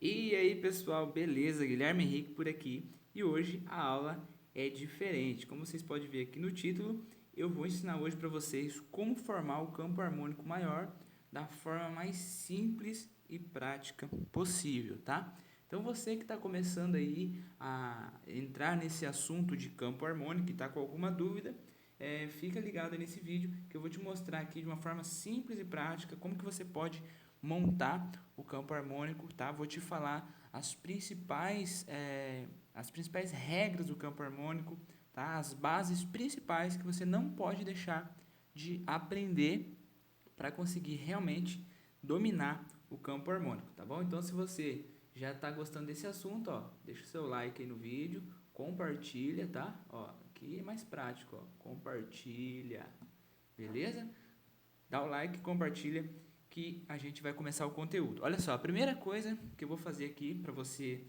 E aí pessoal, beleza? Guilherme Henrique por aqui e hoje a aula é diferente. Como vocês podem ver aqui no título, eu vou ensinar hoje para vocês como formar o campo harmônico maior da forma mais simples e prática possível, tá? Então você que está começando aí a entrar nesse assunto de campo harmônico e está com alguma dúvida, fica ligado nesse vídeo que eu vou te mostrar aqui de uma forma simples e prática como que você pode montar o campo harmônico, tá? Vou te falar as principais regras do campo harmônico, tá? As bases principais que você não pode deixar de aprender para conseguir realmente dominar o campo harmônico, tá bom? Então, se você já está gostando desse assunto, ó, deixa o seu like aí no vídeo, compartilha, tá? Ó, aqui é mais prático, ó, compartilha, beleza? Dá o like, compartilha que a gente vai começar o conteúdo. Olha só, a primeira coisa que eu vou fazer aqui para você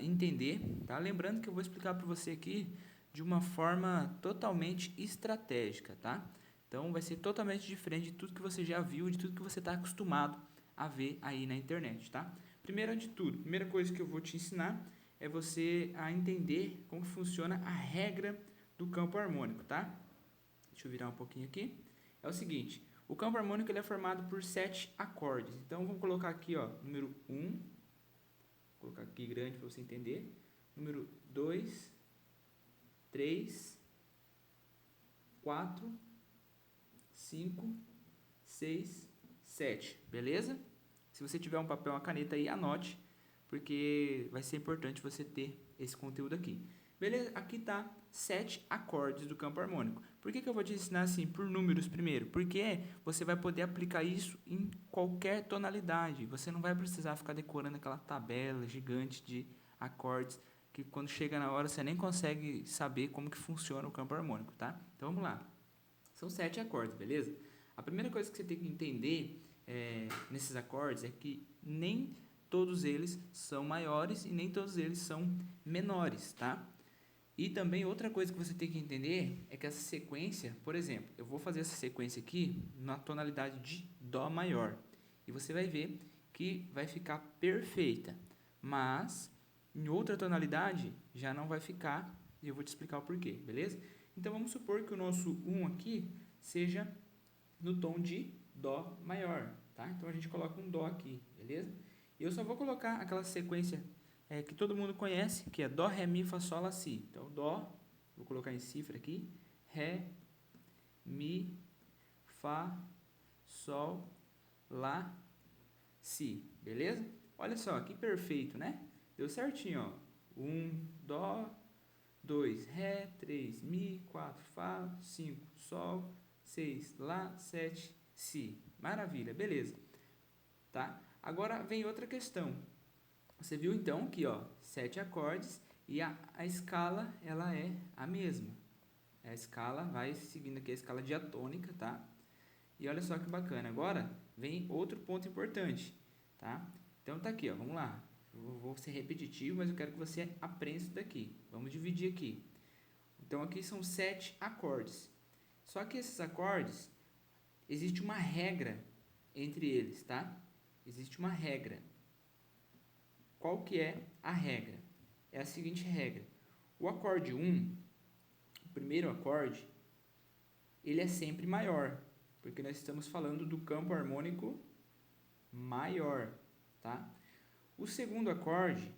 entender, tá? Lembrando que eu vou explicar para você aqui de uma forma totalmente estratégica, tá? Então vai ser totalmente diferente de tudo que você já viu, de tudo que você está acostumado a ver aí na internet, tá? Primeiro de tudo, a primeira coisa que eu vou te ensinar é você a entender como funciona a regra do campo harmônico, tá? Deixa eu virar um pouquinho aqui. É o seguinte, o campo harmônico ele é formado por 7 acordes. Então vamos colocar aqui, ó, número 1, vou colocar aqui grande para você entender. Número 2, 3, 4, 5, 6, 7. Beleza? Se você tiver um papel, uma caneta aí, anote, porque vai ser importante você ter esse conteúdo aqui. Beleza? Aqui tá 7 acordes do campo harmônico. Por que eu vou te ensinar assim por números primeiro? Porque você vai poder aplicar isso em qualquer tonalidade. Você não vai precisar ficar decorando aquela tabela gigante de acordes que quando chega na hora você nem consegue saber como que funciona o campo harmônico, tá? Então vamos lá. São 7 acordes, beleza? A primeira coisa que você tem que entender nesses acordes é que nem todos eles são maiores e nem todos eles são menores, tá? E também outra coisa que você tem que entender é que essa sequência, por exemplo, eu vou fazer essa sequência aqui na tonalidade de Dó maior. E você vai ver que vai ficar perfeita. Mas em outra tonalidade já não vai ficar e eu vou te explicar o porquê, beleza? Então vamos supor que o nosso 1 aqui seja no tom de Dó maior, tá? Então a gente coloca um Dó aqui, beleza? E eu só vou colocar aquela sequência que todo mundo conhece, que é Dó, Ré, Mi, Fá, Sol, Lá, Si. Então Dó, vou colocar em cifra aqui, Ré, Mi, Fá, Sol, Lá, Si, beleza? Olha só, que perfeito, né? Deu certinho, ó. 1, Dó, 2, Ré, 3, Mi, 4, Fá, 5, Sol, 6, Lá, 7, Si. Maravilha, beleza. Tá? Agora vem outra questão. Você viu então que, ó, 7 acordes e a escala ela é a mesma. A escala vai seguindo aqui a escala diatônica, tá? E olha só que bacana. Agora vem outro ponto importante, tá? Então tá aqui, ó, vamos lá. Eu vou ser repetitivo, mas eu quero que você aprenda isso daqui. Vamos dividir aqui. Então aqui são 7 acordes. Só que esses acordes, existe uma regra entre eles, tá? Existe uma regra. Qual que é a regra? É a seguinte regra. O acorde 1, o primeiro acorde, ele é sempre maior, porque nós estamos falando do campo harmônico maior, tá? O segundo acorde,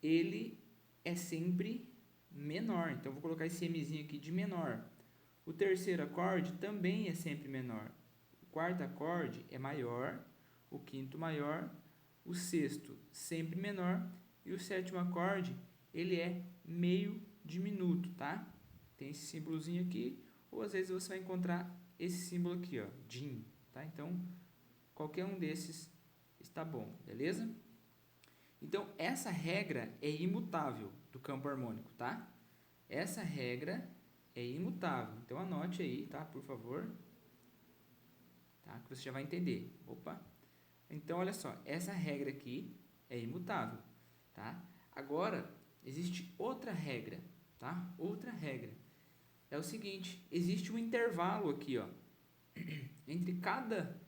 ele é sempre menor, então eu vou colocar esse Mzinho aqui de menor. O terceiro acorde também é sempre menor. O quarto acorde é maior, o quinto maior, o sexto sempre menor e o sétimo acorde ele é meio diminuto, tá? Tem esse símbolozinho aqui, ou às vezes você vai encontrar esse símbolo aqui, ó, Dim, tá? Então, qualquer um desses está bom, beleza? Então, essa regra é imutável do campo harmônico, tá? Essa regra é imutável. Então, anote aí, tá? Por favor. Tá? Que você já vai entender. Opa! Então, olha só. Essa regra aqui é imutável, tá? Agora, existe outra regra, tá? Outra regra. É o seguinte, existe um intervalo aqui, ó. Entre cada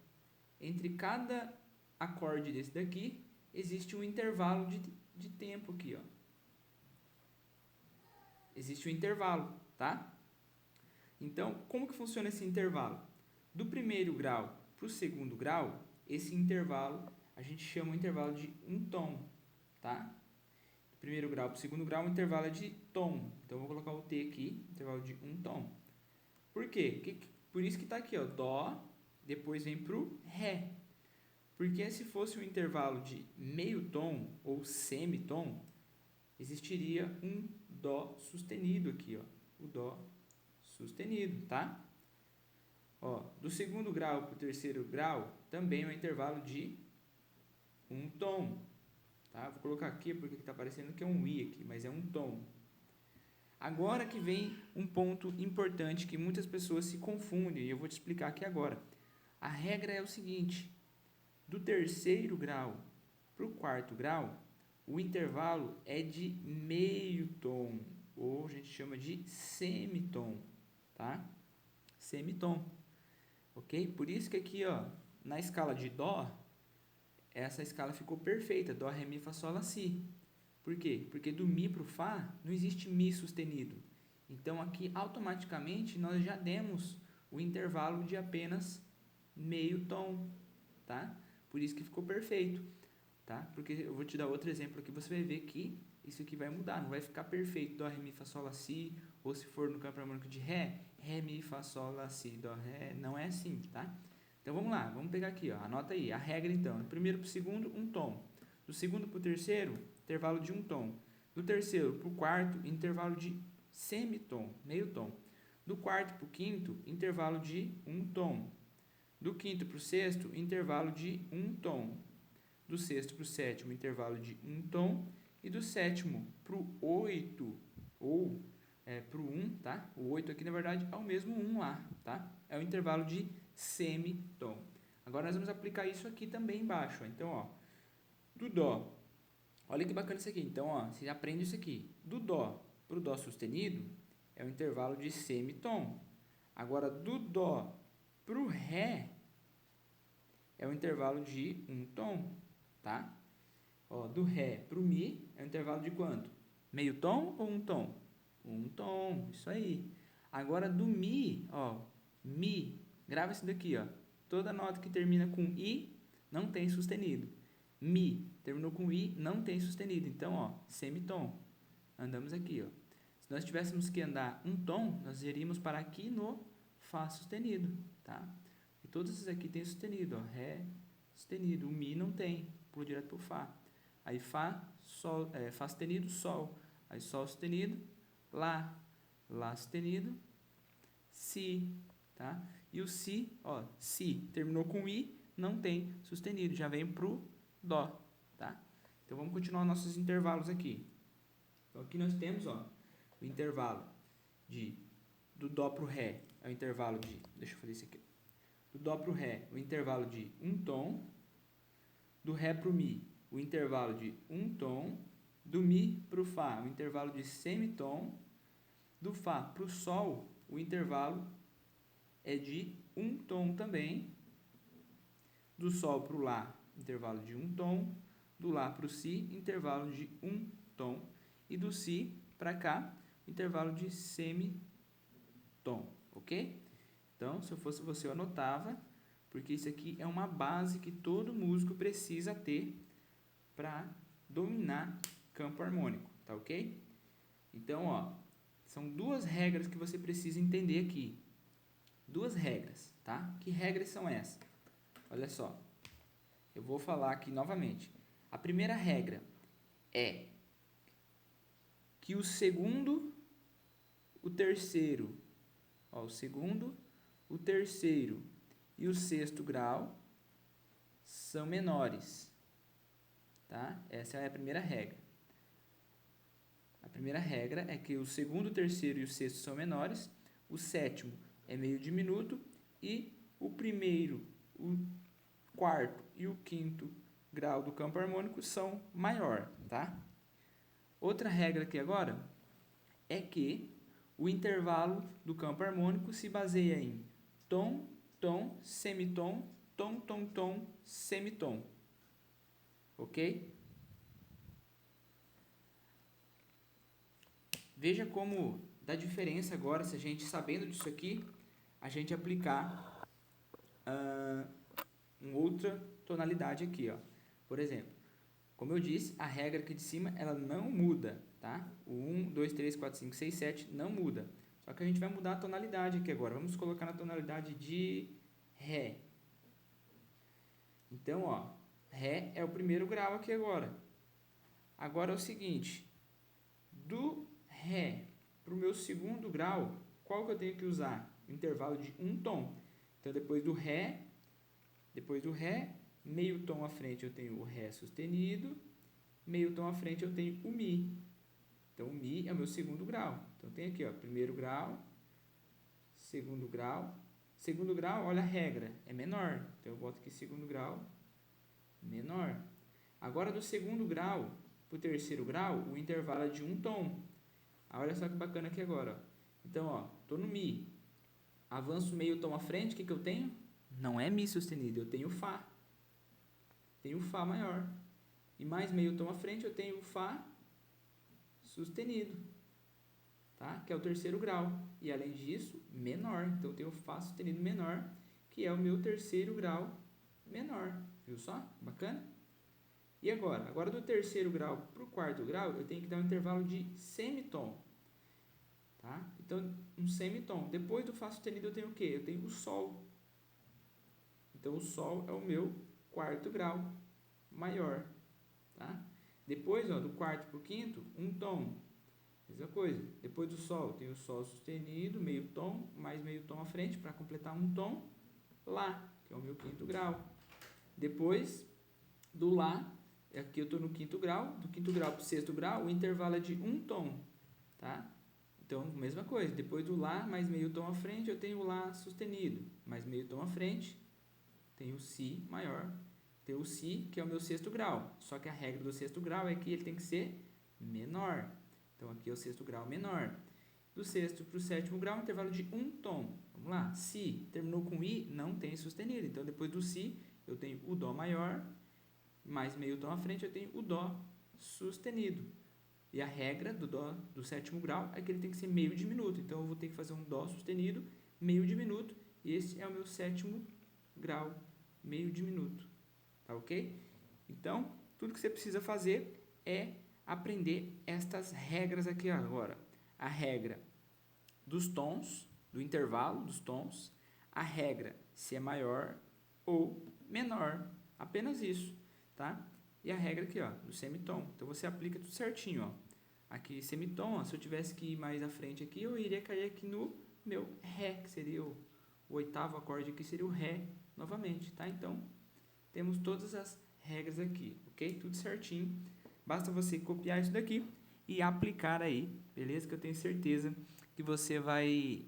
acorde desse daqui, existe um intervalo de tempo aqui, ó. Existe um intervalo, tá? Então, como que funciona esse intervalo? Do primeiro grau para o segundo grau, esse intervalo a gente chama o intervalo de um tom, tá? Do primeiro grau para o segundo grau, o intervalo é de tom. Então, eu vou colocar o T aqui, intervalo de um tom. Por quê? Por isso que está aqui, ó, Dó, depois vem para o Ré. Porque se fosse um intervalo de meio tom ou semitom, existiria um Dó sustenido aqui, ó, o Dó sustenido, tá? Ó, do segundo grau para o terceiro grau, também é um intervalo de um tom, tá? Vou colocar aqui porque está parecendo que é um I aqui, mas é um tom. Agora que vem um ponto importante que muitas pessoas se confundem, e eu vou te explicar aqui agora. A regra é o seguinte, do terceiro grau para o quarto grau, o intervalo é de meio tom, ou a gente chama de semitom, tá? Semitom, ok? Por isso que aqui, ó, na escala de Dó, essa escala ficou perfeita, Dó, Ré, Mi, Fá, Sol, Lá, Si. Por quê? Porque do Mi para o Fá não existe Mi sustenido. Então, aqui, automaticamente, nós já demos o intervalo de apenas meio tom, tá? Por isso que ficou perfeito, tá? Porque eu vou te dar outro exemplo aqui, você vai ver que isso aqui vai mudar, não vai ficar perfeito Dó, Ré, Mi, Fá, Sol, Lá, Si, ou se for no campo harmônico de Ré, Ré, Mi, Fá, Sol, Lá, Si, Dó, Ré, não é assim, tá? Então, vamos lá, vamos pegar aqui, ó, anota aí, a regra então, do primeiro para o segundo, um tom, do segundo para o terceiro, intervalo de um tom, do terceiro para o quarto, intervalo de semitom, meio tom, do quarto para o quinto, intervalo de um tom, do quinto para o sexto, intervalo de um tom, do sexto para o sétimo, intervalo de um tom, e do sétimo para o oito, ou para o 1, tá? O 8 aqui, na verdade, é o mesmo 1 lá, tá? É o intervalo de semitom. Agora, nós vamos aplicar isso aqui também embaixo, ó. Então, ó, do Dó, olha que bacana isso aqui. Então, ó, você aprende isso aqui. Do Dó para o Dó sustenido, é o intervalo de semitom. Agora, do Dó para o Ré, é o intervalo de um tom, tá? Ó, do Ré para o Mi, é o intervalo de quanto? Meio tom ou um tom? Um tom, isso aí. Agora, do Mi, ó, Mi, grava isso daqui, ó. Toda nota que termina com I não tem sustenido. Mi, terminou com I, não tem sustenido. Então, ó, semitom. Andamos aqui, ó. Se nós tivéssemos que andar um tom, nós iríamos para aqui no Fá sustenido, tá? E todos esses aqui tem sustenido, ó. Ré sustenido. O Mi não tem, pula direto para o Fá. Aí Fá, Sol, Fá sustenido, Sol. Aí Sol sustenido, Lá. Lá sustenido, Si, tá? E o Si, ó, Si, terminou com I, não tem sustenido, já vem pro Dó, tá? Então, vamos continuar nossos intervalos aqui. Então, aqui nós temos, ó, o intervalo do Dó pro Ré, é o intervalo de, deixa eu fazer isso aqui, do Dó pro Ré, o intervalo de um tom, do Ré pro Mi, o intervalo de um tom, do Mi pro Fá, o intervalo de semitom, do Fá pro Sol, o intervalo é de um tom também, do Sol para o Lá, intervalo de um tom, do Lá para o Si, intervalo de um tom, e do Si para cá, intervalo de semitom, ok? Então, se eu fosse você, eu anotava, porque isso aqui é uma base que todo músico precisa ter para dominar campo harmônico, tá ok? Então, ó, são duas regras que você precisa entender aqui. Duas regras, tá? Que regras são essas? Olha só, eu vou falar aqui novamente. A primeira regra é que o segundo, o terceiro, ó, o segundo, o terceiro e o sexto grau são menores, tá? Essa é a primeira regra. A primeira regra é que o segundo, o terceiro e o sexto são menores, o sétimo é meio diminuto e o primeiro, o quarto e o quinto grau do campo harmônico são maior, tá? Outra regra aqui agora é que o intervalo do campo harmônico se baseia em tom, tom, semitom, tom, tom, tom, semitom. ok? Veja como dá diferença agora, se a gente, sabendo disso aqui, a gente aplicar uma outra tonalidade aqui, ó. Por exemplo, como eu disse, a regra aqui de cima, ela não muda, tá? O 1, 2, 3, 4, 5, 6, 7 não muda. Só que a gente vai mudar a tonalidade aqui agora. Vamos colocar na tonalidade de Ré. Então, ó, Ré é o primeiro grau aqui agora. Agora é o seguinte, do Ré para o meu segundo grau, qual que eu tenho que usar? Intervalo de um tom. Então, depois do Ré, meio tom à frente eu tenho o Ré sustenido, meio tom à frente eu tenho o Mi. Então, o Mi é o meu segundo grau. Então, tem aqui, ó, primeiro grau, segundo grau. Segundo grau, olha a regra, é menor. Então, eu boto aqui segundo grau, menor. Agora, do segundo grau para o terceiro grau, o intervalo é de um tom. Olha só que bacana aqui agora, ó. Então, ó, tô no Mi. Avanço meio tom à frente, o que eu tenho? Não é Mi sustenido, eu tenho Fá. Tenho Fá maior. E mais meio tom à frente, eu tenho Fá sustenido, tá? Que é o terceiro grau. E além disso, menor. Então, eu tenho Fá sustenido menor, que é o meu terceiro grau menor. Viu só? Bacana? E agora? Agora, do terceiro grau para o quarto grau, eu tenho que dar um intervalo de semitom. Tá? Então, um semitom. Depois do Fá sustenido, eu tenho o quê? Eu tenho o Sol. Então, o Sol é o meu quarto grau maior. Tá? Depois, ó, do quarto para o quinto, um tom. Mesma coisa. Depois do Sol, tem o Sol sustenido, meio tom, mais meio tom à frente, para completar um tom. Lá, que é o meu quinto grau. Depois do Lá, aqui eu estou no quinto grau. Do quinto grau para o sexto grau, o intervalo é de um tom. Tá? Então, mesma coisa. Depois do Lá, mais meio tom à frente, eu tenho o Lá sustenido. Mais meio tom à frente, tenho o Si maior. Tenho o Si, que é o meu sexto grau. Só que a regra do sexto grau é que ele tem que ser menor. Então, aqui é o sexto grau menor. Do sexto para o sétimo grau, intervalo de um tom. Vamos lá. Si terminou com I, não tem sustenido. Então, depois do Si, eu tenho o Dó maior. Mais meio tom à frente, eu tenho o Dó sustenido. E a regra do Dó do sétimo grau é que ele tem que ser meio diminuto. Então, eu vou ter que fazer um Dó sustenido, meio diminuto. E esse é o meu sétimo grau, meio diminuto. Tá ok? Então, tudo que você precisa fazer é aprender estas regras aqui agora. A regra dos tons, do intervalo dos tons. A regra se é maior ou menor. Apenas isso, tá? E a regra aqui, ó, do semitom. Então, você aplica tudo certinho, ó. Aqui, semitom, ó, se eu tivesse que ir mais à frente aqui, eu iria cair aqui no meu Ré, que seria o oitavo acorde aqui, seria o Ré novamente, tá? Então, temos todas as regras aqui, ok? Tudo certinho. Basta você copiar isso daqui e aplicar aí, beleza? Que eu tenho certeza que você vai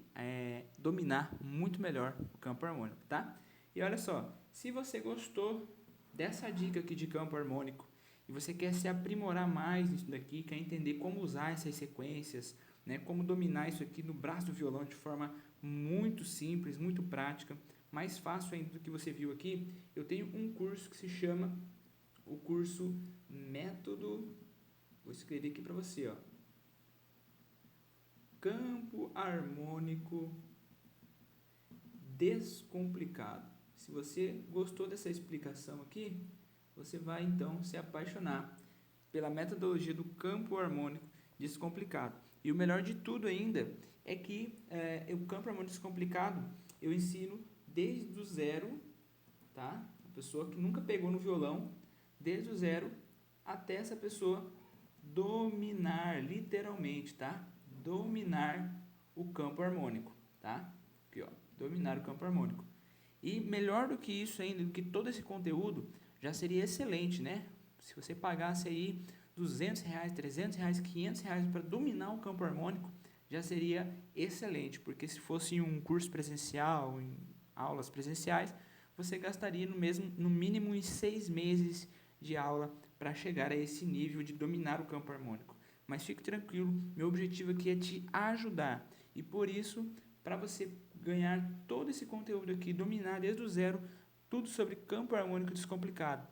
dominar muito melhor o campo harmônico, tá? E olha só, se você gostou dessa dica aqui de campo harmônico e você quer se aprimorar mais nisso daqui, quer entender como usar essas sequências, né? Como dominar isso aqui no braço do violão de forma muito simples, muito prática, mais fácil ainda do que você viu aqui, eu tenho um curso que se chama o curso Método, vou escrever aqui para você, ó, Campo Harmônico Descomplicado. Se você gostou dessa explicação aqui, você vai então se apaixonar pela metodologia do campo harmônico descomplicado. E o melhor de tudo ainda é que o campo harmônico descomplicado eu ensino desde o zero, tá? A pessoa que nunca pegou no violão, desde o zero até essa pessoa dominar, literalmente, tá? Dominar o campo harmônico, tá? Aqui, ó, dominar o campo harmônico. E melhor do que isso ainda, do que todo esse conteúdo, já seria excelente, né? Se você pagasse aí R$200, R$300, R$500 para dominar o campo harmônico, já seria excelente, porque se fosse um curso presencial, em aulas presenciais, você gastaria no mínimo em 6 meses de aula para chegar a esse nível de dominar o campo harmônico. Mas fique tranquilo, meu objetivo aqui é te ajudar. E por isso, para você ganhar todo esse conteúdo aqui, dominar desde o zero, tudo sobre campo harmônico descomplicado,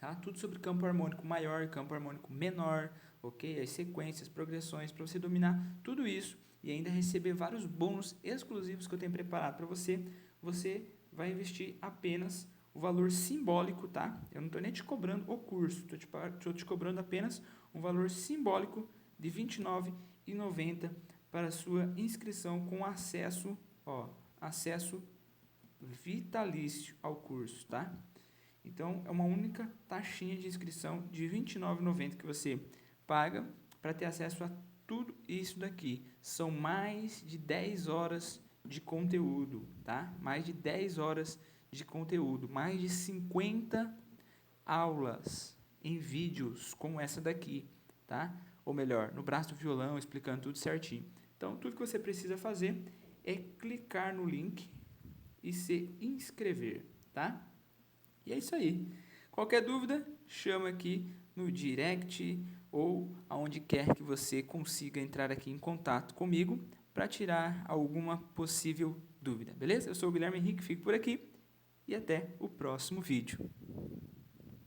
tá? Tudo sobre campo harmônico maior, campo harmônico menor, ok? As sequências, progressões, para você dominar tudo isso e ainda receber vários bônus exclusivos que eu tenho preparado para você. Você vai investir apenas o valor simbólico, tá? Eu não estou nem te cobrando o curso, estou te cobrando apenas um valor simbólico de R$ 29,90 para a sua inscrição com acesso, acesso vitalício ao curso, tá? Então, é uma única taxinha de inscrição de R$ 29,90 que você paga para ter acesso a tudo isso daqui. São mais de 10 horas de conteúdo, tá? Mais de 10 horas de conteúdo, mais de 50 aulas em vídeos como essa daqui, tá? Ou melhor, no braço do violão, explicando tudo certinho. Então, tudo que você precisa fazer é clicar no link e se inscrever, tá? E é isso aí. Qualquer dúvida, chama aqui no direct ou aonde quer que você consiga entrar aqui em contato comigo para tirar alguma possível dúvida, beleza? Eu sou o Guilherme Henrique, fico por aqui e até o próximo vídeo.